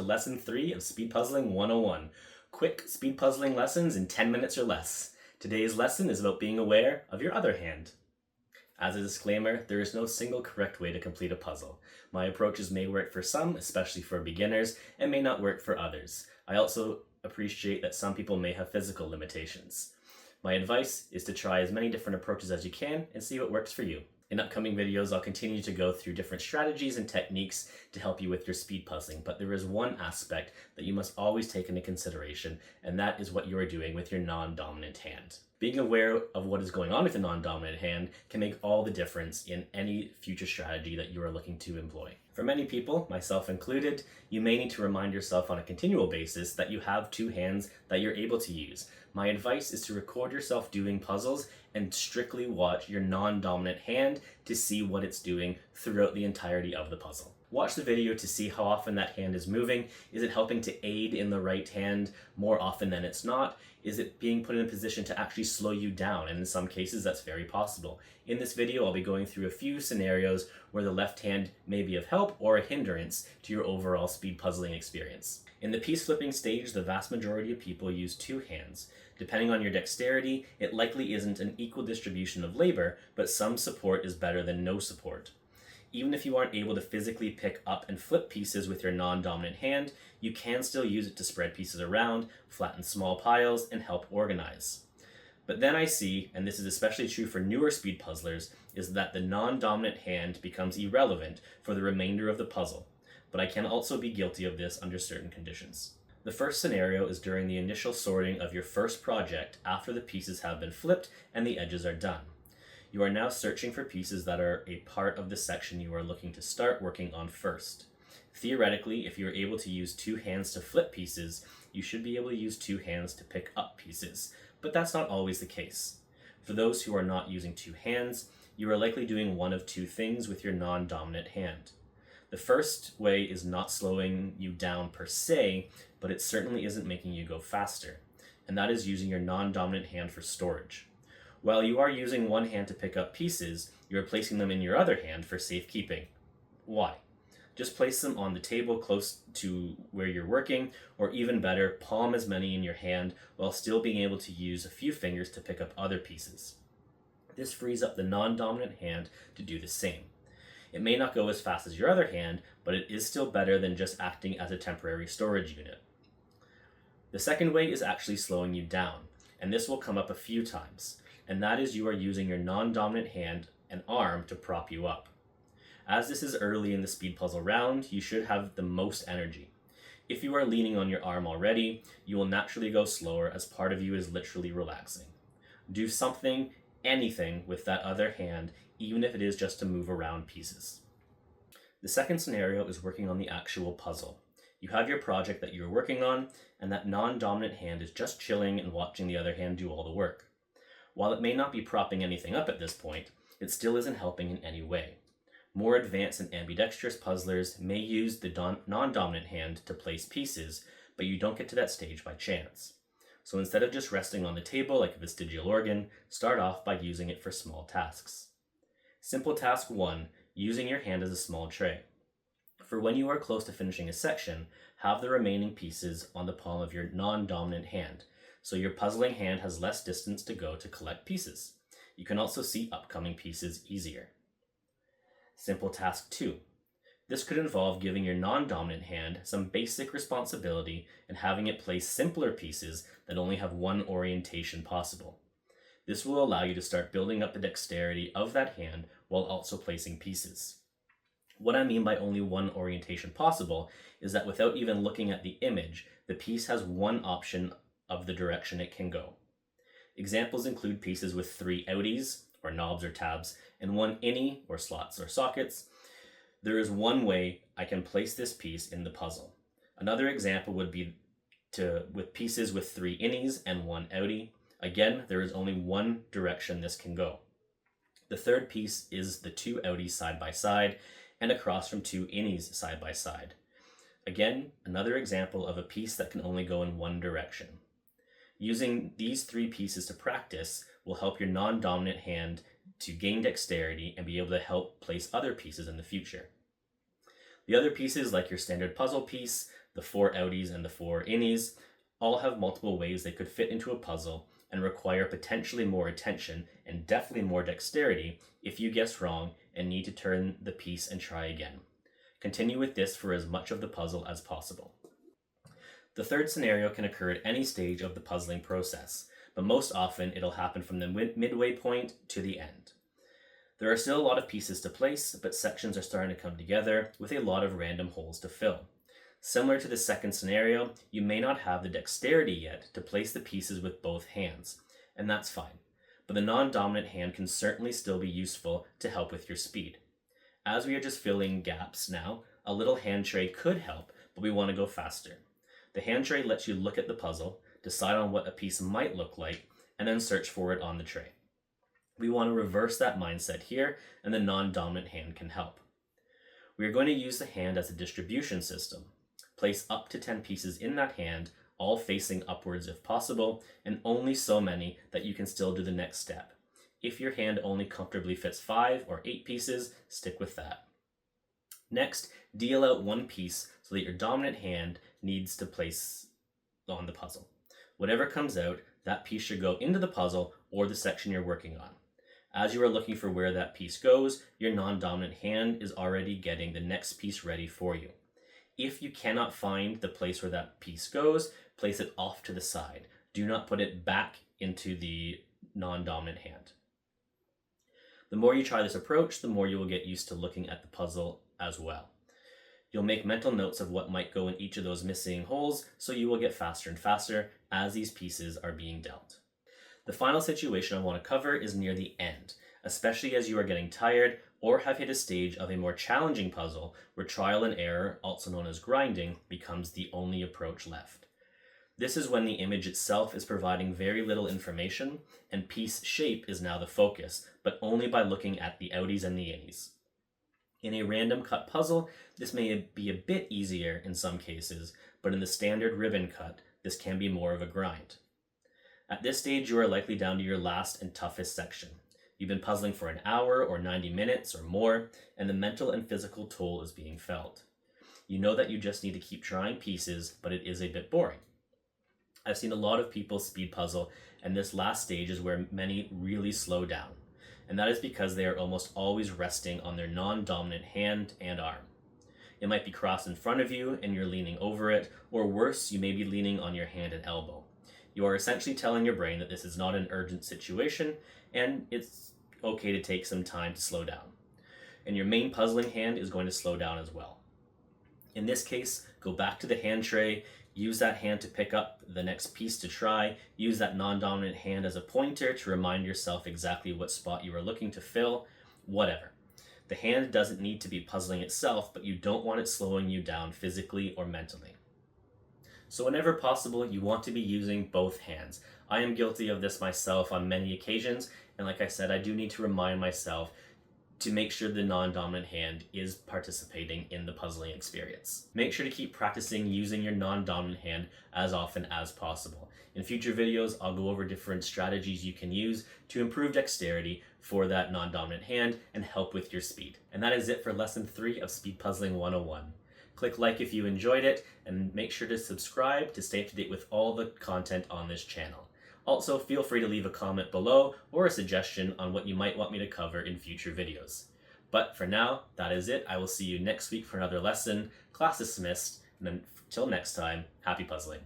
Lesson 3 of Speed Puzzling 101. Quick speed puzzling lessons in 10 minutes or less. Today's lesson is about being aware of your other hand. As a disclaimer, there is no single correct way to complete a puzzle. My approaches may work for some, especially for beginners, and may not work for others. I also appreciate that some people may have physical limitations. My advice is to try as many different approaches as you can and see what works for you. In upcoming videos, I'll continue to go through different strategies and techniques to help you with your speed puzzling, but there is one aspect that you must always take into consideration, and that is what you are doing with your non-dominant hand. Being aware of what is going on with the non-dominant hand can make all the difference in any future strategy that you are looking to employ. For many people, myself included, you may need to remind yourself on a continual basis that you have two hands that you're able to use. My advice is to record yourself doing puzzles and strictly watch your non-dominant hand to see what it's doing throughout the entirety of the puzzle. Watch the video to see how often that hand is moving. Is it helping to aid in the right hand more often than it's not? Is it being put in a position to actually slow you down? And in some cases, that's very possible. In this video, I'll be going through a few scenarios where the left hand may be of help or a hindrance to your overall speed puzzling experience. In the piece flipping stage, the vast majority of people use two hands. Depending on your dexterity, it likely isn't an equal distribution of labor, but some support is better than no support. Even if you aren't able to physically pick up and flip pieces with your non-dominant hand, you can still use it to spread pieces around, flatten small piles, and help organize. But then I see, and this is especially true for newer speed puzzlers, is that the non-dominant hand becomes irrelevant for the remainder of the puzzle. But I can also be guilty of this under certain conditions. The first scenario is during the initial sorting of your first project after the pieces have been flipped and the edges are done. You are now searching for pieces that are a part of the section you are looking to start working on first. Theoretically, if you are able to use two hands to flip pieces, you should be able to use two hands to pick up pieces, but that's not always the case. For those who are not using two hands, you are likely doing one of two things with your non-dominant hand. The first way is not slowing you down per se, but it certainly isn't making you go faster, and that is using your non-dominant hand for storage. While you are using one hand to pick up pieces, you are placing them in your other hand for safekeeping. Why? Just place them on the table close to where you're working, or even better, palm as many in your hand while still being able to use a few fingers to pick up other pieces. This frees up the non-dominant hand to do the same. It may not go as fast as your other hand, but it is still better than just acting as a temporary storage unit. The second way is actually slowing you down, and this will come up a few times, and that is you are using your non-dominant hand and arm to prop you up. As this is early in the speed puzzle round, you should have the most energy. If you are leaning on your arm already, you will naturally go slower as part of you is literally relaxing. Do something, anything with that other hand, even if it is just to move around pieces. The second scenario is working on the actual puzzle. You have your project that you're working on, and that non-dominant hand is just chilling and watching the other hand do all the work. While it may not be propping anything up at this point, it still isn't helping in any way. More advanced and ambidextrous puzzlers may use the non-dominant hand to place pieces, but you don't get to that stage by chance. So instead of just resting on the table like a vestigial organ, start off by using it for small tasks. Simple task 1, using your hand as a small tray. For when you are close to finishing a section, have the remaining pieces on the palm of your non-dominant hand, so your puzzling hand has less distance to go to collect pieces. You can also see upcoming pieces easier. Simple task 2. This could involve giving your non-dominant hand some basic responsibility and having it place simpler pieces that only have one orientation possible. This will allow you to start building up the dexterity of that hand while also placing pieces. What I mean by only one orientation possible is that without even looking at the image, the piece has one option of the direction it can go. Examples include pieces with 3 outies, or knobs or tabs, and 1 innie, or slots or sockets. There is one way I can place this piece in the puzzle. Another example would be with pieces with 3 innies and 1 outie. Again, there is only one direction this can go. The third piece is the 2 outies side by side and across from 2 innies side by side. Again, another example of a piece that can only go in one direction. Using these 3 pieces to practice will help your non-dominant hand to gain dexterity and be able to help place other pieces in the future. The other pieces, like your standard puzzle piece, the 4 outies and the 4 innies, all have multiple ways they could fit into a puzzle and require potentially more attention and definitely more dexterity if you guess wrong and need to turn the piece and try again. Continue with this for as much of the puzzle as possible. The third scenario can occur at any stage of the puzzling process, but most often it'll happen from the midway point to the end. There are still a lot of pieces to place, but sections are starting to come together with a lot of random holes to fill. Similar to the second scenario, you may not have the dexterity yet to place the pieces with both hands, and that's fine, but the non-dominant hand can certainly still be useful to help with your speed. As we are just filling gaps now, a little hand tray could help, but we want to go faster. The hand tray lets you look at the puzzle, decide on what a piece might look like, and then search for it on the tray. We want to reverse that mindset here, and the non-dominant hand can help. We are going to use the hand as a distribution system. Place up to 10 pieces in that hand, all facing upwards if possible, and only so many that you can still do the next step. If your hand only comfortably fits 5 or 8 pieces, stick with that. Next, deal out one piece so that your dominant hand needs to place on the puzzle. Whatever comes out, that piece should go into the puzzle or the section you're working on. As you are looking for where that piece goes, your non-dominant hand is already getting the next piece ready for you. If you cannot find the place where that piece goes, place it off to the side. Do not put it back into the non-dominant hand. The more you try this approach, the more you will get used to looking at the puzzle as well. You'll make mental notes of what might go in each of those missing holes, so you will get faster and faster as these pieces are being dealt. The final situation I want to cover is near the end, especially as you are getting tired or have hit a stage of a more challenging puzzle where trial and error, also known as grinding, becomes the only approach left. This is when the image itself is providing very little information and piece shape is now the focus, but only by looking at the outies and the innies. In a random cut puzzle, this may be a bit easier in some cases, but in the standard ribbon cut, this can be more of a grind. At this stage, you are likely down to your last and toughest section. You've been puzzling for an hour or 90 minutes or more, and the mental and physical toll is being felt. You know that you just need to keep trying pieces, but it is a bit boring. I've seen a lot of people speed puzzle, and this last stage is where many really slow down. And that is because they are almost always resting on their non-dominant hand and arm. It might be crossed in front of you and you're leaning over it, or worse, you may be leaning on your hand and elbow. You are essentially telling your brain that this is not an urgent situation and it's okay to take some time to slow down. And your main puzzling hand is going to slow down as well. In this case, go back to the hand tray, use that hand to pick up the next piece to try, use that non-dominant hand as a pointer to remind yourself exactly what spot you are looking to fill, whatever. The hand doesn't need to be puzzling itself, but you don't want it slowing you down physically or mentally. So whenever possible, you want to be using both hands. I am guilty of this myself on many occasions, and like I said, I do need to remind myself to make sure the non-dominant hand is participating in the puzzling experience. Make sure to keep practicing using your non-dominant hand as often as possible. In future videos, I'll go over different strategies you can use to improve dexterity for that non-dominant hand and help with your speed. And that is it for Lesson 3 of Speed Puzzling 101. Click like if you enjoyed it, and make sure to subscribe to stay up to date with all the content on this channel. Also, feel free to leave a comment below or a suggestion on what you might want me to cover in future videos. But for now, that is it. I will see you next week for another lesson. Class dismissed, and until next time, happy puzzling.